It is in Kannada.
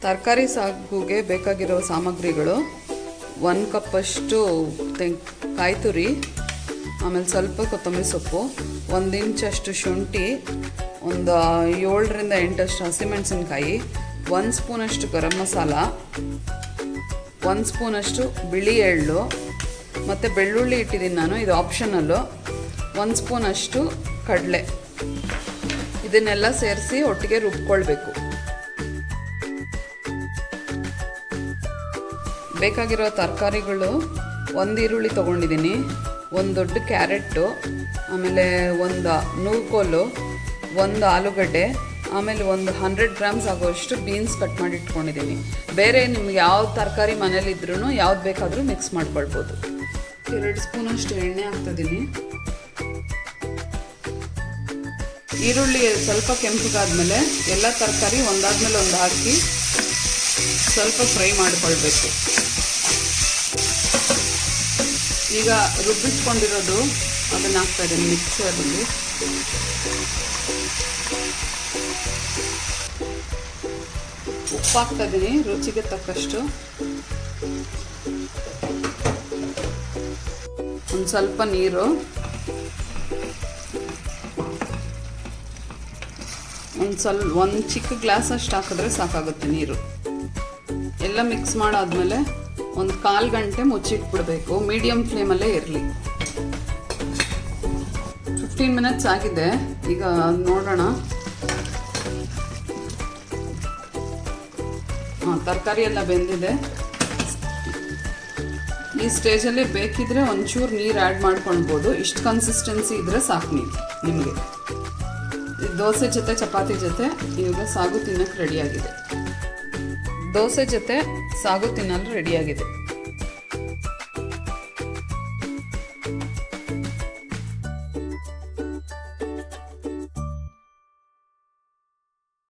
ತರಕಾರಿ ಸಾಗುಗೆ ಬೇಕಾಗಿರೋ ಸಾಮಗ್ರಿಗಳು 1 ಕಪ್ಪಷ್ಟು ಕಾಯಿ ತುರಿ, ಆಮೇಲೆ ಸ್ವಲ್ಪ ಕೊತ್ತಂಬರಿ ಸೊಪ್ಪು, 1 ಇಂಚಷ್ಟು ಶುಂಠಿ, ಒಂದು 7ರಿಂದ 8 ಹಸಿಮೆಣಸಿನ್ಕಾಯಿ, 1 ಸ್ಪೂನಷ್ಟು ಗರಂ ಮಸಾಲ, 1 ಸ್ಪೂನಷ್ಟು ಬಿಳಿ ಎಳ್ಳು ಮತ್ತು ಬೆಳ್ಳುಳ್ಳಿ ಇಟ್ಟಿದ್ದೀನಿ ನಾನು, ಇದು ಆಪ್ಷನಲ್ಲು, 1 ಸ್ಪೂನಷ್ಟು ಕಡಲೆ. ಇದನ್ನೆಲ್ಲ ಸೇರಿಸಿ ಒಟ್ಟಿಗೆ ರುಬ್ಕೊಳ್ಬೇಕು. ಬೇಕಾಗಿರೋ ತರಕಾರಿಗಳು 1 ಈರುಳ್ಳಿ ತೊಗೊಂಡಿದ್ದೀನಿ, 1 ದೊಡ್ಡ ಕ್ಯಾರೆಟು, ಆಮೇಲೆ 1 ನೂಕೋಲು, 1 ಆಲೂಗಡ್ಡೆ, ಆಮೇಲೆ 100 ಗ್ರಾಮ್ಸ್ ಆಗೋಷ್ಟು ಬೀನ್ಸ್ ಕಟ್ ಮಾಡಿ ಇಟ್ಕೊಂಡಿದ್ದೀನಿ. ಬೇರೆ ನಿಮ್ಗೆ ಯಾವ ತರಕಾರಿ ಮನೇಲಿದ್ರೂ ಯಾವ್ದು ಬೇಕಾದರೂ ಮಿಕ್ಸ್ ಮಾಡ್ಕೊಳ್ಬೋದು. 2 ಸ್ಪೂನಷ್ಟು ಎಣ್ಣೆ ಹಾಕ್ತಿದ್ದೀನಿ. ಈರುಳ್ಳಿ ಸ್ವಲ್ಪ ಕೆಂಪಗಾದ್ಮೇಲೆ ಎಲ್ಲ ತರಕಾರಿ ಒಂದಾದ್ಮೇಲೆ ಒಂದು ಹಾಕಿ ಸ್ವಲ್ಪ ಫ್ರೈ ಮಾಡಿಕೊಳ್ಬೇಕು. ಈಗ ರುಬ್ಬಿಟ್ಕೊಂಡಿರೋದು ಅದನ್ನು ಹಾಕ್ತಾಯಿದ್ದೀನಿ ಮಿಕ್ಸರಲ್ಲಿ. ಉಪ್ಪು ಹಾಕ್ತಾಯಿದ್ದೀನಿ ರುಚಿಗೆ ತಕ್ಕಷ್ಟು. ಒಂದು ಸ್ವಲ್ಪ ನೀರು, ಒಂದು ಚಿಕ್ಕ ಗ್ಲಾಸ್ ಅಷ್ಟು ಹಾಕಿದ್ರೆ ಸಾಕಾಗುತ್ತೆ ನೀರು. ಎಲ್ಲ ಮಿಕ್ಸ್ ಮಾಡಾದ್ಮೇಲೆ 1/4 ಗಂಟೆ ಮುಚ್ಚಿಟ್ಬಿಡ್ಬೇಕು, ಮೀಡಿಯಮ್ ಫ್ಲೇಮಲ್ಲೇ ಇರಲಿ. 15 ಮಿನಿಟ್ಸ್ ಆಗಿದೆ, ಈಗ ನೋಡೋಣ. ತರಕಾರಿ ಎಲ್ಲ ಬೆಂದಿದೆ. ಈ ಸ್ಟೇಜಲ್ಲಿ ಬೇಕಿದ್ರೆ ಒಂಚೂರು ನೀರು ಆ್ಯಡ್ ಮಾಡ್ಕೊಳ್ಬೋದು. ಇಷ್ಟು ಕನ್ಸಿಸ್ಟೆನ್ಸಿ ಇದ್ದರೆ ಸಾಕು ನಿಮಗೆ. ದೋಸೆ ಜೊತೆ ಚಪಾತಿ ಜೊತೆ ಇವಾಗ ಸಾಗು ತಿನ್ನೋಕ್ಕೆ ರೆಡಿಯಾಗಿದೆ. ದೋಸೆ ಜೊತೆ ಸಾಗು ತಿನ್ನಲು ರೆಡಿಯಾಗಿದೆ.